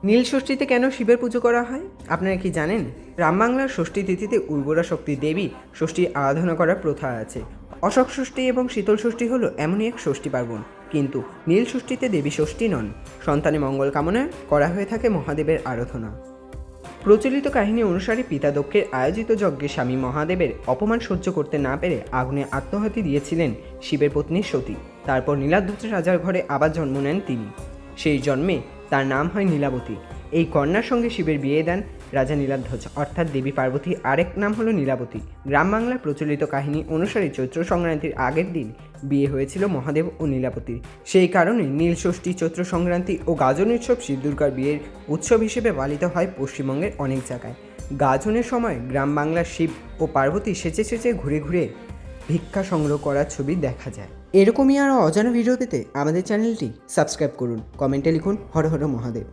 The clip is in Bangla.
নীল ষষ্ঠীতে কেন শিবের পুজো করা হয় আপনারা কি জানেন? গ্রাম বাংলার ষষ্ঠী তিথিতে উর্বরা শক্তি দেবী ষষ্ঠীর আরাধনা করার প্রথা আছে। অশোক ষষ্ঠী এবং শীতল ষষ্ঠী হলো এমনই এক ষষ্ঠী পার্বণ, কিন্তু নীল ষষ্ঠীতে দেবী ষষ্ঠী নন, সন্তানে মঙ্গল কামনায় করা হয়ে থাকে মহাদেবের আরাধনা। প্রচলিত কাহিনী অনুসারে পিতা দক্ষের আয়োজিত যজ্ঞে স্বামী মহাদেবের অপমান সহ্য করতে না পেরে আগুনে আত্মহতি দিয়েছিলেন শিবের পত্নী সতী। তারপর নীলাধ্বজ রাজার ঘরে আবার জন্ম নেন তিনি। সেই জন্মে তার নাম হয় নীলাবতী। এই কন্যার সঙ্গে শিবের বিয়ে দেন রাজা নীলাধ্বজ, অর্থাৎ দেবী পার্বতীর আরেক নাম হলো নীলাবতী। গ্রাম বাংলার প্রচলিত কাহিনী অনুসারে চৈত্র সংক্রান্তির আগের দিন বিয়ে হয়েছিল মহাদেব ও নীলাবতীর। সেই কারণে নীল ষষ্ঠী, চৈত্র সংক্রান্তি ও গাজন উৎসব শিব দুর্গার বিয়ের উৎসব হিসেবে পালিত হয় পশ্চিমবঙ্গের অনেক জায়গায়। গাজনের সময় গ্রাম বাংলার শিব ও পার্বতী সেচে সেচে ঘুরে ঘুরে ভিক্ষা সংগ্রহ করার ছবি দেখা যায়। এরকমই আরও অজানা ভিডিও পেতে আমাদের চ্যানেলটি সাবস্ক্রাইব করুন, কমেন্টে লিখুন হর হর মহাদেব।